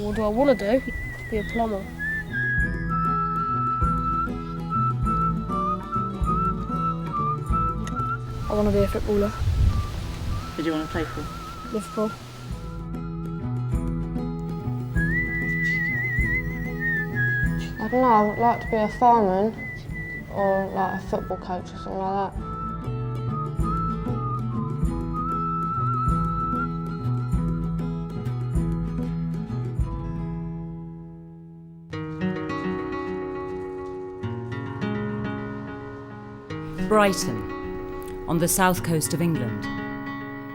What do I want to do? Be a plumber. I want to be a footballer. Who do you want to play for? Liverpool. I don't know, I would like to be a fireman or like a football coach or something like that. Brighton, on the south coast of England.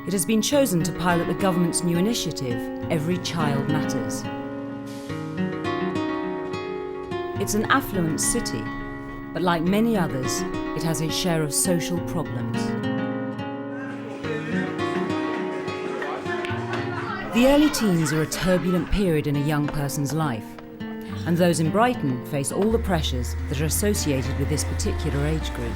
It has been chosen to pilot the government's new initiative, Every Child Matters. It's an affluent city, but like many others, it has its share of social problems. The early teens are a turbulent period in a young person's life, and those in Brighton face all the pressures that are associated with this particular age group.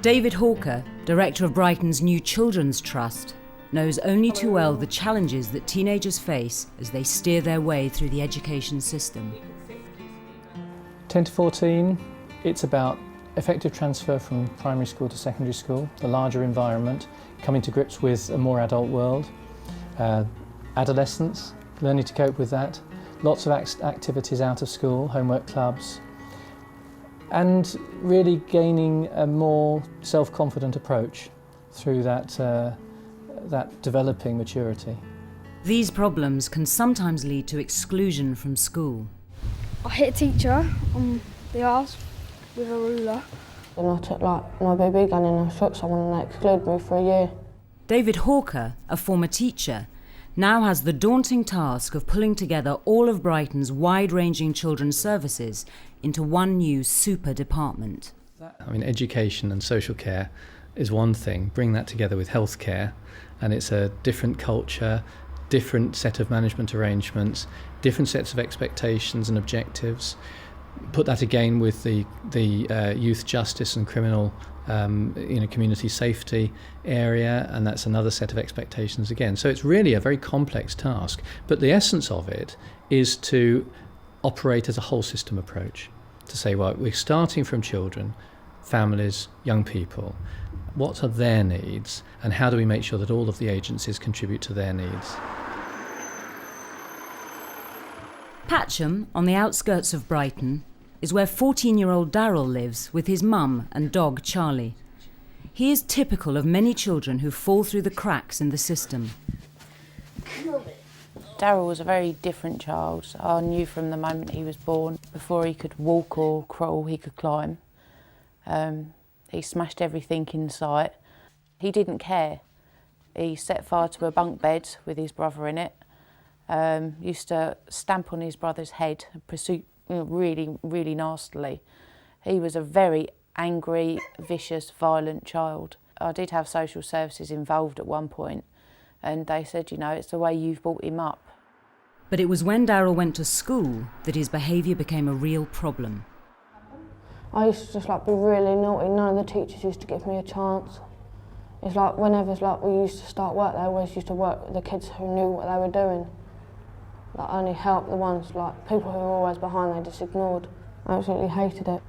David Hawker, director of Brighton's new Children's Trust, knows only too well the challenges that teenagers face as they steer their way through the education system. 10 to 14, it's about effective transfer from primary school to secondary school, the larger environment, coming to grips with a more adult world, adolescence, learning to cope with that, lots of activities out of school, homework clubs, and really gaining a more self-confident approach through that developing maturity. These problems can sometimes lead to exclusion from school. I hit a teacher on the arse with a ruler. And I took like my BB gun and I shot someone and they excluded me for a year. David Hawker, a former teacher, now has the daunting task of pulling together all of Brighton's wide-ranging children's services into one new super department. I mean, education and social care is one thing. Bring that together with healthcare, and it's a different culture, different set of management arrangements, different sets of expectations and objectives. Put that again with the youth justice and criminal community safety area, and that's another set of expectations again. So it's really a very complex task, but the essence of it is to operate as a whole system approach, to say, well, we're starting from children, families, young people. What are their needs, and how do we make sure that all of the agencies contribute to their needs? Patcham, on the outskirts of Brighton, is where 14-year-old Daryl lives with his mum and dog Charlie. He is typical of many children who fall through the cracks in the system. Daryl was a very different child. I knew from the moment he was born, before he could walk or crawl, he could climb. He smashed everything in sight. He didn't care. He set fire to a bunk bed with his brother in it. Used to stamp on his brother's head, pursue really, really nastily. He was a very angry, vicious, violent child. I did have social services involved at one point, and they said, you know, it's the way you've brought him up. But it was when Daryl went to school that his behaviour became a real problem. I used to just like be really naughty. None of the teachers used to give me a chance. It's like whenever we used to start work, they always used to work with the kids who knew what they were doing. Like only help the ones, like people who were always behind, they just ignored. I absolutely hated it.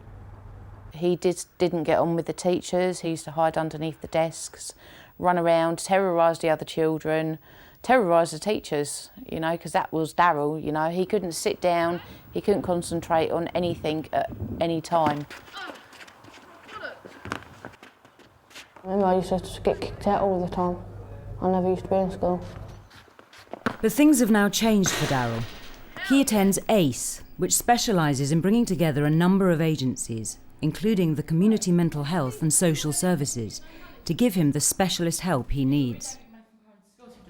He didn't get on with the teachers. He used to hide underneath the desks, run around, terrorise the other children, terrorise the teachers, you know, because that was Daryl, you know. He couldn't sit down, he couldn't concentrate on anything at any time. I remember I used to get kicked out all the time. I never used to be in school. But things have now changed for Daryl. He attends ACE, which specialises in bringing together a number of agencies, including the Community Mental Health and Social Services, to give him the specialist help he needs.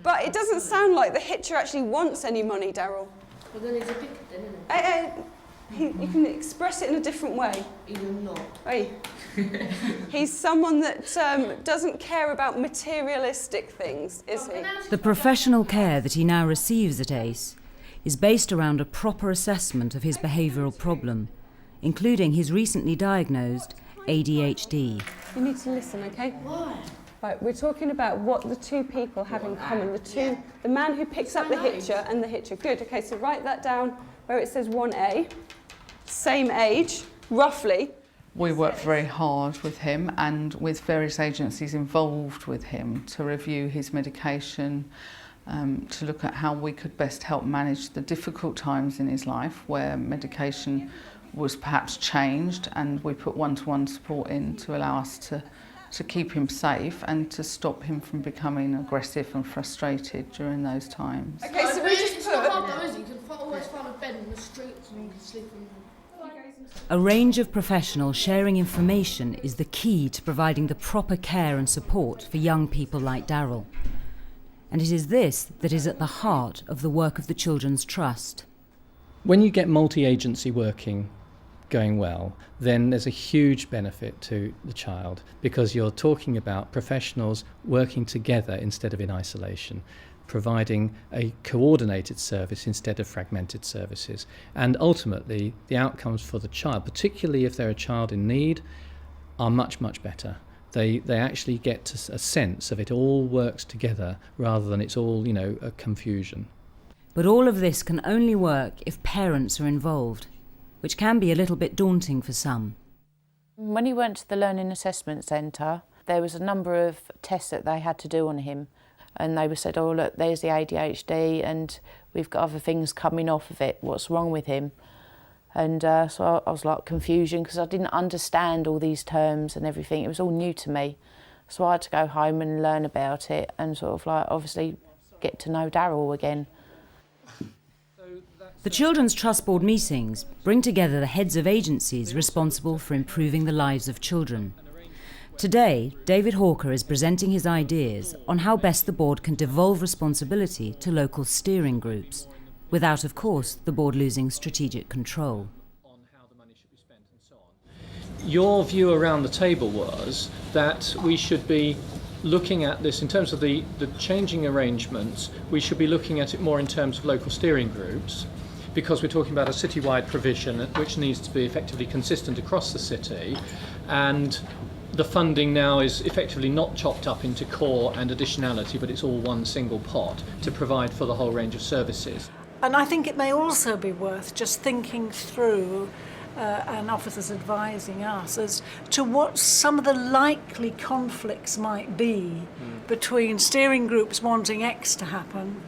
But it doesn't sound like the hitcher actually wants any money, Daryl. Well, then he's a picker, isn't he? You can express it in a different way. Even not. Hey. He's someone that doesn't care about materialistic things, is he? The professional care that he now receives at ACE is based around a proper assessment of his behavioural problem, including his recently diagnosed ADHD. You need to listen, okay? Why? Right, we're talking about what the two people have in common. The man who picks up the hitcher and the hitcher. Good, okay, so write that down where it says 1A. Same age, roughly. We worked very hard with him and with various agencies involved with him to review his medication, to look at how we could best help manage the difficult times in his life where medication was perhaps changed, and we put one-to-one support in to allow us to keep him safe and to stop him from becoming aggressive and frustrated during those times. Okay, so we just put... You can always find a bed in the streets and you can sleep in them. A range of professionals sharing information is the key to providing the proper care and support for young people like Daryl. And it is this that is at the heart of the work of the Children's Trust. When you get multi-agency working going well, then there's a huge benefit to the child, because you're talking about professionals working together instead of in isolation, providing a coordinated service instead of fragmented services. And ultimately, the outcomes for the child, particularly if they're a child in need, are much, much better. They actually get a sense of it all works together rather than it's all, a confusion. But all of this can only work if parents are involved, which can be a little bit daunting for some. When he went to the Learning Assessment Centre, there was a number of tests that they had to do on him, and they were said, oh look, there's the ADHD and we've got other things coming off of it, what's wrong with him? And so I was like confusion, because I didn't understand all these terms and everything. It was all new to me. So I had to go home and learn about it and sort of like obviously get to know Daryl again. The Children's Trust Board meetings bring together the heads of agencies responsible for improving the lives of children. Today, David Hawker is presenting his ideas on how best the board can devolve responsibility to local steering groups, without, of course, the board losing strategic control. Your view around the table was that we should be looking at this in terms of the changing arrangements. We should be looking at it more in terms of local steering groups, because we're talking about a citywide provision which needs to be effectively consistent across the city, and the funding now is effectively not chopped up into core and additionality, but it's all one single pot to provide for the whole range of services. And I think it may also be worth just thinking through, and officers advising us, as to what some of the likely conflicts might be between steering groups wanting X to happen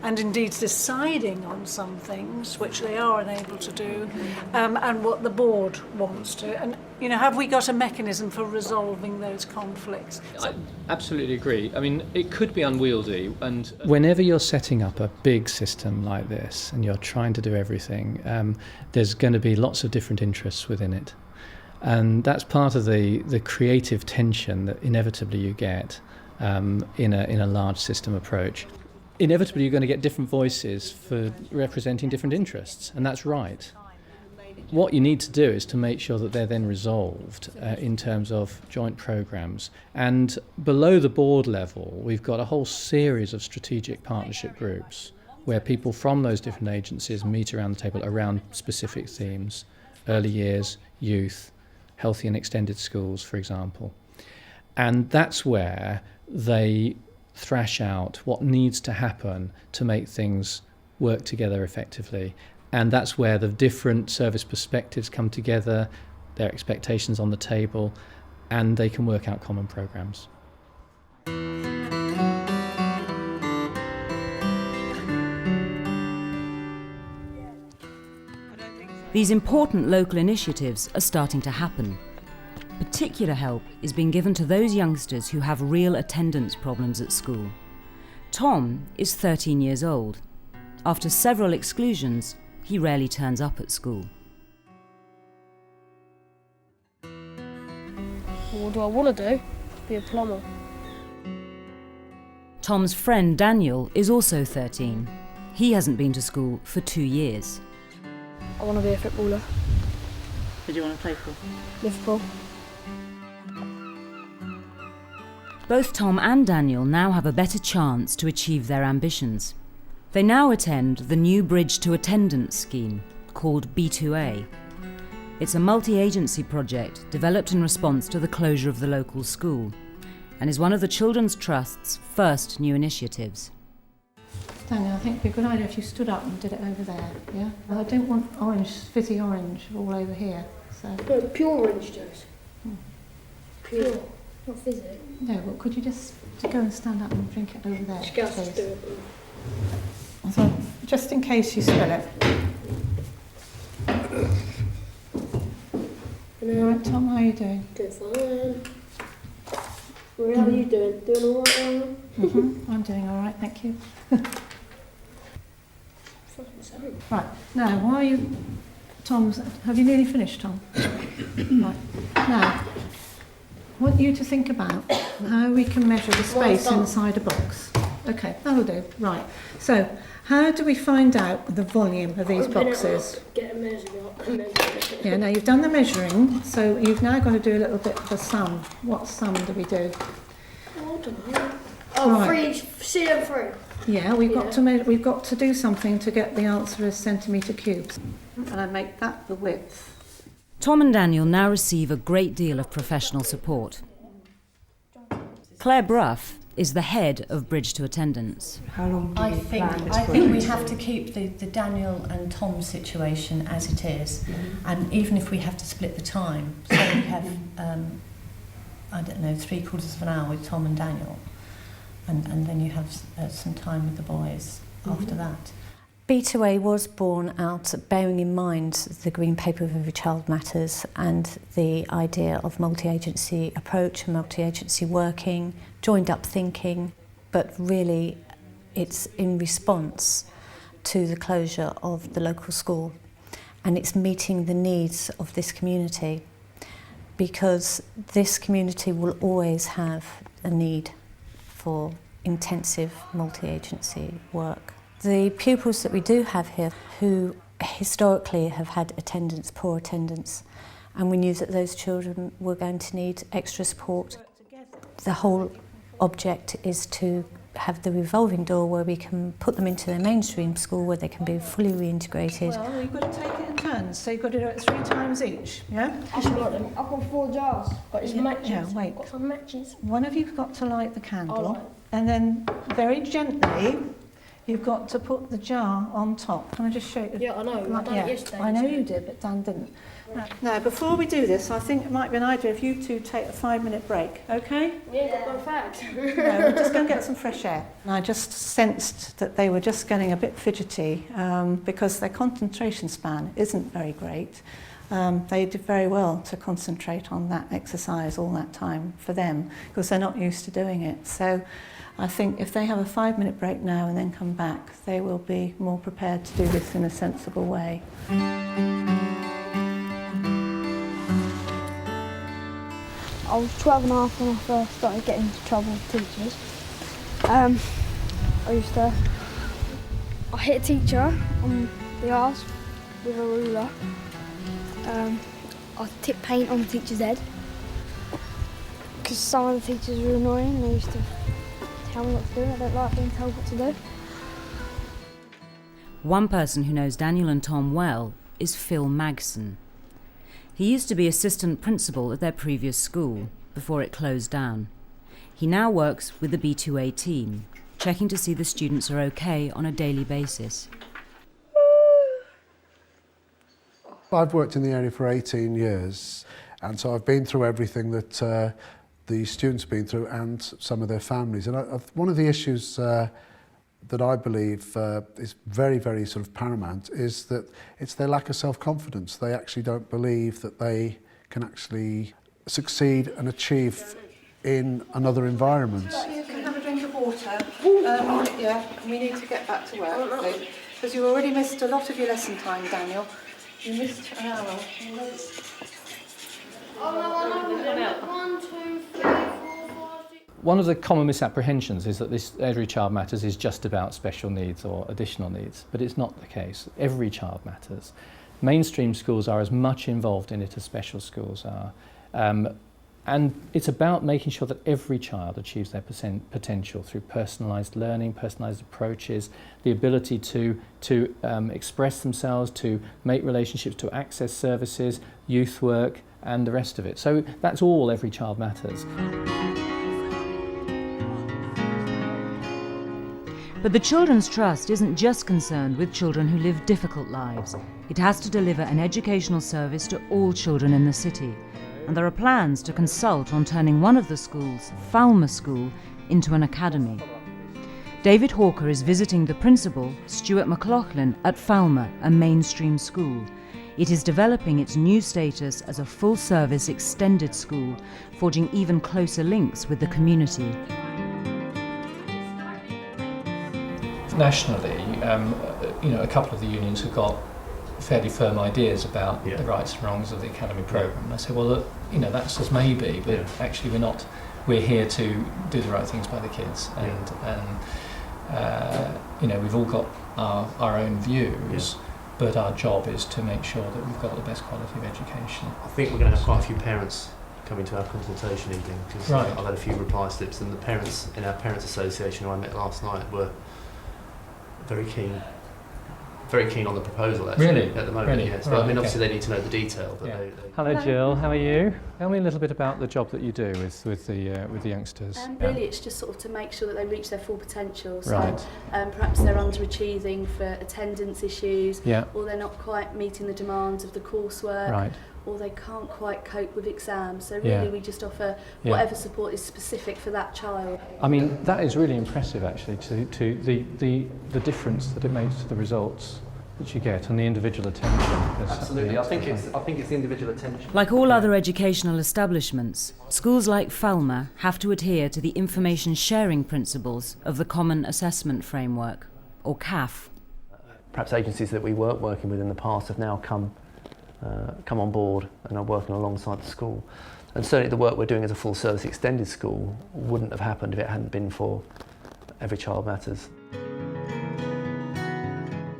and indeed deciding on some things, which they are unable to do, and what the board wants to. And, have we got a mechanism for resolving those conflicts? I absolutely agree. I mean, it could be unwieldy, and whenever you're setting up a big system like this and you're trying to do everything, there's going to be lots of different interests within it. And that's part of the creative tension that inevitably you get in a large system approach. Inevitably you're going to get different voices for representing different interests, and that's right. What you need to do is to make sure that they're then resolved in terms of joint programmes. And below the board level, we've got a whole series of strategic partnership groups where people from those different agencies meet around the table around specific themes: early years, youth, healthy and extended schools, for example. And that's where they thrash out what needs to happen to make things work together effectively. And that's where the different service perspectives come together, their expectations on the table, and they can work out common programmes. These important local initiatives are starting to happen. Particular help is being given to those youngsters who have real attendance problems at school. Tom is 13 years old. After several exclusions, he rarely turns up at school. What do I want to do? Be a plumber. Tom's friend Daniel is also 13. He hasn't been to school for 2 years. I want to be a footballer. Who do you want to play for? Liverpool. Both Tom and Daniel now have a better chance to achieve their ambitions. They now attend the new Bridge to Attendance scheme, called B2A. It's a multi-agency project developed in response to the closure of the local school. and is one of the Children's Trust's first new initiatives. Daniel, I think it'd be a good idea if you stood up and did it over there, yeah? I don't want orange, fizzy orange all over here, so... No, pure orange juice. Pure, not fizzy. No, but could you just go and stand up and drink it over there, please? So, just in case you spill it. All right, Tom, how are you doing? Good, fine. How are you doing? Doing all right, Anna? I'm doing all right, thank you. Right, now, while you... Tom's... Have you nearly finished, Tom? Right, now, I want you to think about how we can measure the space inside a box. Okay, that'll do. Right, so how do we find out the volume of these boxes? Get a measure up and measure it. Yeah, now you've done the measuring, so you've now got to do a little bit of a sum. What sum do we do? I don't know. Oh, Right. 3 cm3. Yeah, we've got to we've got to do something to get the answer as centimetre cubes. And I make that the width. Tom and Daniel now receive a great deal of professional support. Claire Brough is the head of Bridge to Attendance. How long do I you think plan this I think we project have for? to keep the Daniel and Tom situation as it is, and even if we have to split the time, so we have I don't know, 3/4 of an hour with Tom and Daniel, and then you have some time with the boys after that. B2A was born out bearing in mind the Green Paper of Every Child Matters and the idea of multi-agency approach and multi-agency working, joined up thinking, but really it's in response to the closure of the local school, and it's meeting the needs of this community, because this community will always have a need for intensive multi-agency work. The pupils that we do have here, who historically have had attendance, poor attendance, and we knew that those children were going to need extra support. The whole object is to have the revolving door where we can put them into their mainstream school where they can be fully reintegrated. Well, you've got to take it in turns, so you've got to do it 3 times each, yeah? Actually, I've got 4 jars, but it's matches. Yeah, wait. Got some matches. One of you've got to light the candle, All right. and then very gently you've got to put the jar on top. Can I just show you? Yeah, I know. I done it yesterday. I know you did, but Dan didn't. Now, before we do this, I think it might be an idea if you two take a 5-minute break, okay? We ain't got no facts. No, we're just going to get some fresh air. And I just sensed that they were just getting a bit fidgety because their concentration span isn't very great. They did very well to concentrate on that exercise all that time for them because they're not used to doing it. So I think if they have a 5-minute break now and then come back, they will be more prepared to do this in a sensible way. I was 12 and a half when I first started getting into trouble with teachers. I hit a teacher on the arse with a ruler. I tipped paint on the teacher's head because some of the teachers were annoying. They used to tell me what to do. I don't like being told what to do. One person who knows Daniel and Tom well is Phil Magson. He used to be assistant principal at their previous school before it closed down. He now works with the B2A team, checking to see the students are okay on a daily basis. I've worked in the area for 18 years, and so I've been through everything that the students have been through and some of their families. And one of the issues that I believe is very, very sort of paramount is that it's their lack of self-confidence. They actually don't believe that they can actually succeed and achieve in another environment. You can have a drink of water. Yeah, we need to get back to work, because you already missed a lot of your lesson time, Daniel. You missed an hour. One, two, three, 4, 5, 6. One of the common misapprehensions is that this Every Child Matters is just about special needs or additional needs, but it's not the case. Every child matters. Mainstream schools are as much involved in it as special schools are. And it's about making sure that every child achieves their potential through personalised learning, personalised approaches, the ability to express themselves, to make relationships, to access services, youth work, and the rest of it. So that's all Every Child Matters. But the Children's Trust isn't just concerned with children who live difficult lives. It has to deliver an educational service to all children in the city. And there are plans to consult on turning one of the schools, Falmer School, into an academy. David Hawker is visiting the principal, Stuart McLaughlin, at Falmer, a mainstream school. It is developing its new status as a full-service extended school, forging even closer links with the community. Nationally, a couple of the unions have got fairly firm ideas about the rights and wrongs of the academy programme. And I say, well, look, that's as maybe, but actually we're not. We're here to do the right things by the kids, and we've all got our own views, but our job is to make sure that we've got the best quality of education. I think we're going to have quite a few parents coming to our consultation evening, because I've had a few reply slips, and the parents in our Parents Association who I met last night were very keen on the proposal, actually. Really? At the moment, Really? yes. Right, But obviously they need to know the detail. But Hello Jill, how are you? Tell me a little bit about the job that you do with the youngsters. Really, it's just sort of to make sure that they reach their full potential. So Right. Perhaps they're underachieving for attendance issues, Yeah. or they're not quite meeting the demands of the coursework, Right. or they can't quite cope with exams. So really, Yeah. we just offer Yeah. whatever support is specific for that child. I mean, that is really impressive, actually, to the difference that it makes to the results that you get and the individual attention. absolutely, I think it's the individual attention. Like all other educational establishments, schools like Falmer have to adhere to the information sharing principles of the Common Assessment Framework, or CAF. Perhaps agencies that we weren't working with in the past have now come on board and are working alongside the school. And certainly the work we're doing as a full service extended school wouldn't have happened if it hadn't been for Every Child Matters.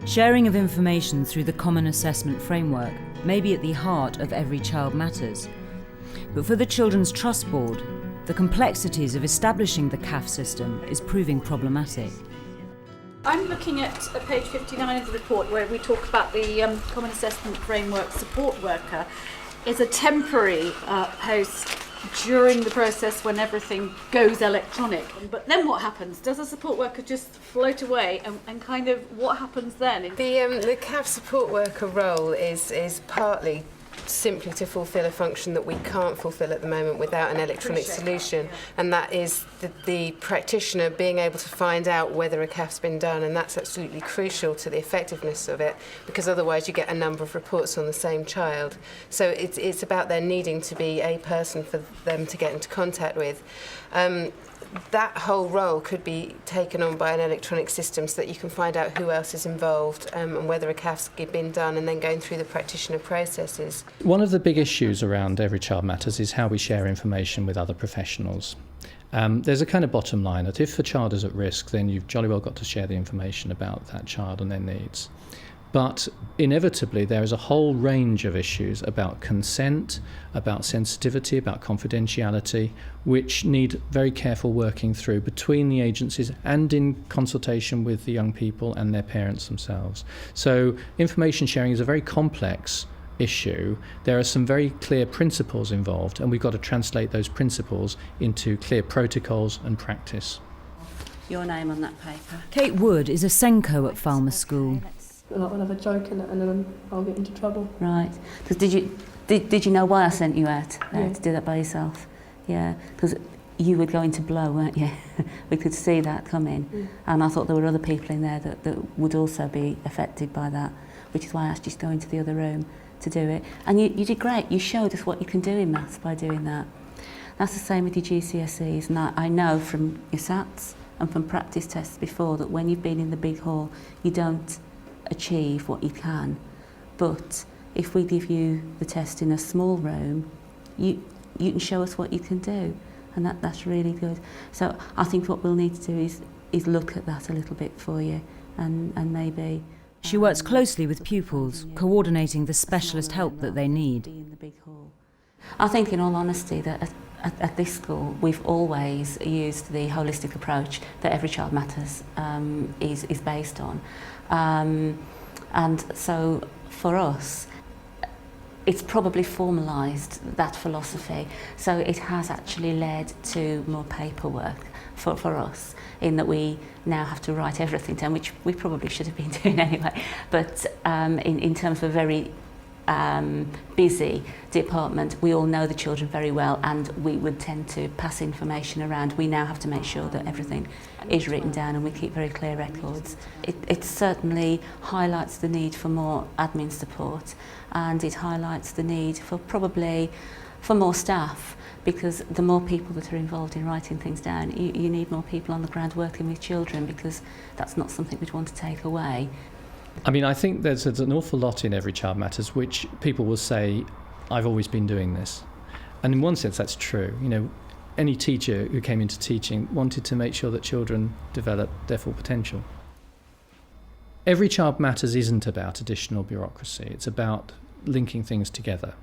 Sharing of information through the Common Assessment Framework may be at the heart of Every Child Matters. But for the Children's Trust Board, the complexities of establishing the CAF system is proving problematic. I'm looking at page 59 of the report, where we talk about the Common Assessment Framework support worker is a temporary post during the process when everything goes electronic. But then what happens? Does a support worker just float away, and kind of what happens then? The CAF support worker role is partly simply to fulfil a function that we can't fulfil at the moment without an electronic solution, and that is the practitioner being able to find out whether a CAF's been done, and that's absolutely crucial to the effectiveness of it, because otherwise you get a number of reports on the same child. So it's about there needing to be a person for them to get into contact with. That whole role could be taken on by an electronic system so that you can find out who else is involved and whether a CAF's been done, and then going through the practitioner processes. One of the big issues around Every Child Matters is how we share information with other professionals. There's a kind of bottom line that if a child is at risk, then you've jolly well got to share the information about that child and their needs. But inevitably there is a whole range of issues about consent, about sensitivity, about confidentiality, which need very careful working through between the agencies and in consultation with the young people and their parents themselves. So information sharing is a very complex issue. There are some very clear principles involved, and we've got to translate those principles into clear protocols and practice. Your name on that paper. Kate Wood is a Senko at Falmer School. Like when I have a joke in it, and then I'll get into trouble. Right. Because did you know why I sent you out there to do that by yourself? Yeah. Because you would go into blow, weren't you? We could see that coming. And I thought there were other people in there that would also be affected by that, which is why I asked you to go into the other room to do it. And you did great. You showed us what you can do in maths by doing that. That's the same with your GCSEs. And I know from your SATs and from practice tests before that when you've been in the big hall, you don't achieve what you can, but if we give you the test in a small room, you can show us what you can do, and that's really good. So I think what we'll need to do is look at that a little bit for you, and maybe. She works closely with pupils, coordinating the specialist help that they need. I think, in all honesty, that at this school we've always used the holistic approach that Every Child Matters is based on. And so for us, it's probably formalised that philosophy. So it has actually led to more paperwork for us, in that we now have to write everything down, which we probably should have been doing anyway. But in terms of a very busy department, we all know the children very well, and we would tend to pass information around. We now have to make sure that everything is written down and we keep very clear records. It certainly highlights the need for more admin support, and it highlights the need for probably for more staff, because the more people that are involved in writing things down, you need more people on the ground working with children, because that's not something we'd want to take away. I mean, I think there's an awful lot in Every Child Matters which people will say, I've always been doing this. And in one sense that's true. You know, any teacher who came into teaching wanted to make sure that children develop their full potential. Every Child Matters isn't about additional bureaucracy, it's about linking things together.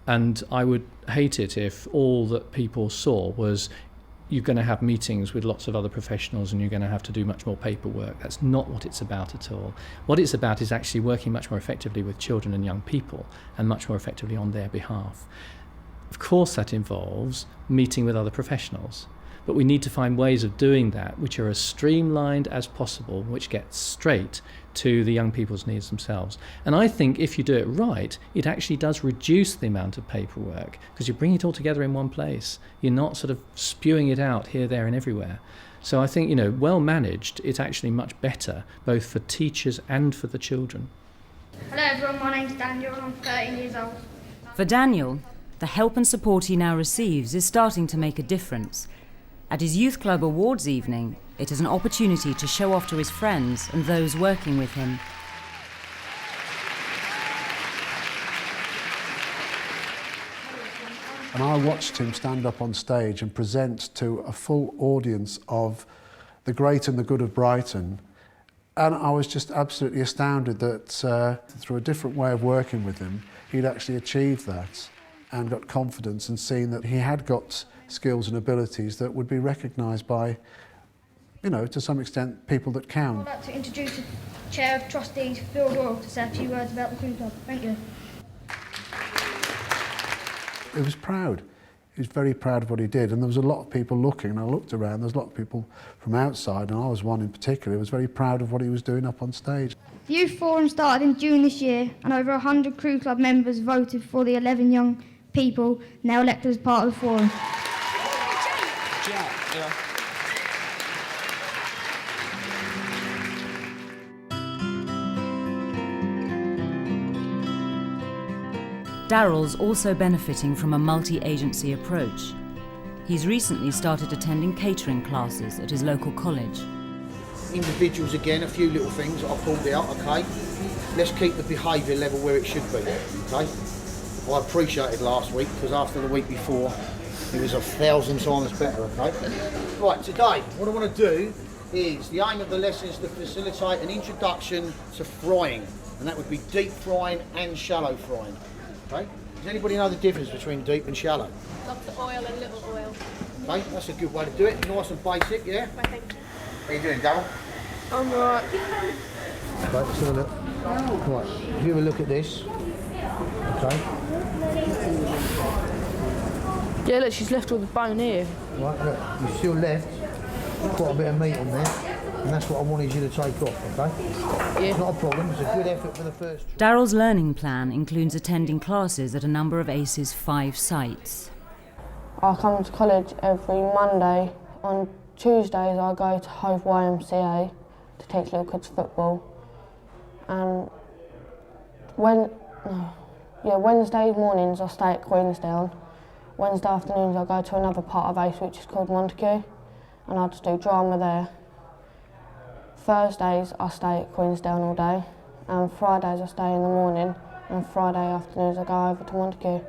And I would hate it if all that people saw was you're going to have meetings with lots of other professionals and you're going to have to do much more paperwork. That's not what it's about at all. What it's about is actually working much more effectively with children and young people, and much more effectively on their behalf. Of course that involves meeting with other professionals, but we need to find ways of doing that which are as streamlined as possible, which get straight to the young people's needs themselves. And I think if you do it right, it actually does reduce the amount of paperwork, because you bring it all together in one place. You're not sort of spewing it out here, there and everywhere. So I think, you know, well managed, it's actually much better, both for teachers and for the children. Hello everyone, my name's Daniel and I'm 13 years old. For Daniel, the help and support he now receives is starting to make a difference. At his youth club awards evening, it is an opportunity to show off to his friends and those working with him. And I watched him stand up on stage and present to a full audience of the great and the good of Brighton. And I was just absolutely astounded that through a different way of working with him, he'd actually achieved that and got confidence, and seen that he had got skills and abilities that would be recognised by, you know, to some extent, people that count. I'd like to introduce the Chair of Trustees, Phil Doyle, to say a few words about the Crew Club. Thank you. He was proud. He was very proud of what he did, and there was a lot of people looking, and I looked around, there was a lot of people from outside, and I was one in particular who was very proud of what he was doing up on stage. The Youth Forum started in June this year, and over 100 Crew Club members voted for the 11 young people now elected as part of the forum. Daryl's also benefiting from a multi-agency approach. He's recently started attending catering classes at his local college. Individuals again, a few little things that I pulled out, okay? Let's keep the behaviour level where it should be, okay? I appreciated last week, because after the week before, it was 1,000 times better, okay? Right, today, what I want to do is, the aim of the lesson is to facilitate an introduction to frying, and that would be deep frying and shallow frying, okay? Does anybody know the difference between deep and shallow? Lots of oil and little oil. Okay, that's a good way to do it, nice and basic, yeah? I think. How are you doing, Darryl? I'm alright. Okay, let's have a look. Right, if you have a look at this, okay? Yeah, look, she's left all the bone here. Right, look, you still left quite a bit of meat on there, and that's what I wanted you to take off, okay? Yeah. It's not a problem, it's a good effort for the first try. Daryl's learning plan includes attending classes at a number of ACE's 5 sites. I come to college every Monday. On Tuesdays I go to Hove YMCA to teach little kids football. And Wednesday mornings I stay at Queensdown. Wednesday afternoons I go to another part of ACE which is called Montague, and I just do drama there. Thursdays I stay at Queensdown all day, and Fridays I stay in the morning, and Friday afternoons I go over to Montague.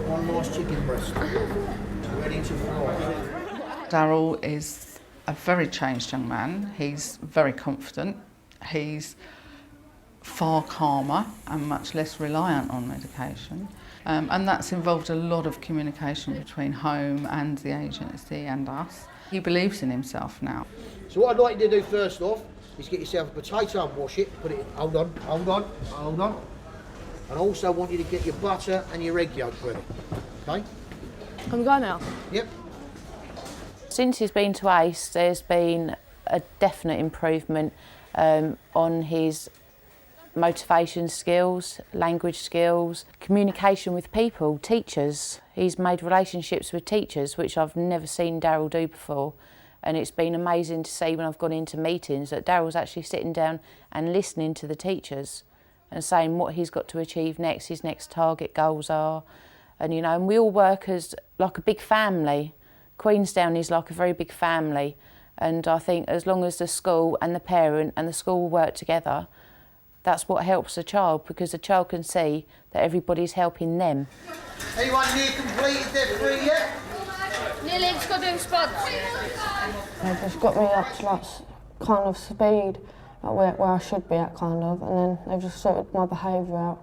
One nice chicken breast, ready to fry. Daryl is a very changed young man. He's very confident. He's far calmer and much less reliant on medication. And that's involved a lot of communication between home and the agency and us. He believes in himself now. So what I'd like you to do first off is get yourself a potato and wash it, put it in, hold on. And I also want you to get your butter and your egg yolk ready, okay? Can we go now? Yep. Since he's been to ACE, there's been a definite improvement on his motivation skills, language skills, communication with people, teachers. He's made relationships with teachers, which I've never seen Daryl do before. And it's been amazing to see when I've gone into meetings that Daryl's actually sitting down and listening to the teachers and saying what he's got to achieve next, his next target goals are. And, you know, and we all work as like a big family. Queenstown is like a very big family. And I think as long as the school and the parent and the school work together, that's what helps the child, because the child can see that everybody's helping them. Anyone near completed their 3 yet? Nearly, just got to do spots. They just got me up to like kind of speed, like where I should be at kind of, and then they've just sorted my behaviour out.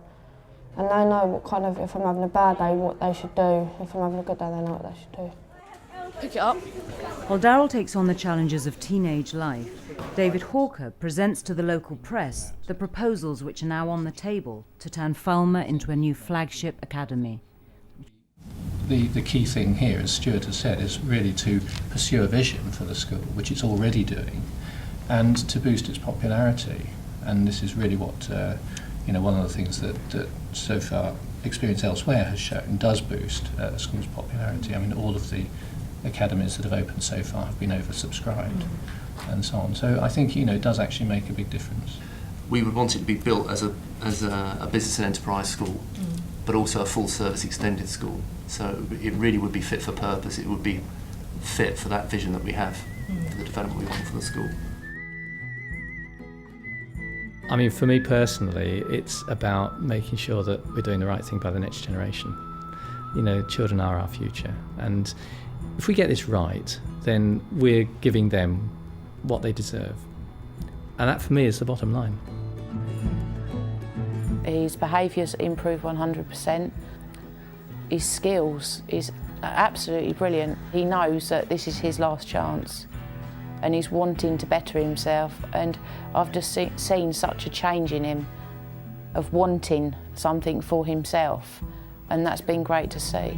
And they know what kind of, if I'm having a bad day, what they should do. If I'm having a good day, they know what they should do. Pick it up. While Daryl takes on the challenges of teenage life, David Hawker presents to the local press the proposals which are now on the table to turn Falmer into a new flagship academy. The key thing here, as Stuart has said, is really to pursue a vision for the school, which it's already doing, and to boost its popularity. And this is really what, one of the things that so far experience elsewhere has shown does boost the school's popularity. I mean, all of the academies that have opened so far have been oversubscribed and so on. So I think, it does actually make a big difference. We would want it to be built as a business and enterprise school, but also a full service extended school. So it really would be fit for purpose. It would be fit for that vision that we have, for the development we want for the school. I mean, for me personally, it's about making sure that we're doing the right thing by the next generation. Children are our future, and if we get this right, then we're giving them what they deserve. And that, for me, is the bottom line. His behaviour's improved 100%. His skills is absolutely brilliant. He knows that this is his last chance and he's wanting to better himself. And I've just seen such a change in him of wanting something for himself, and that's been great to see.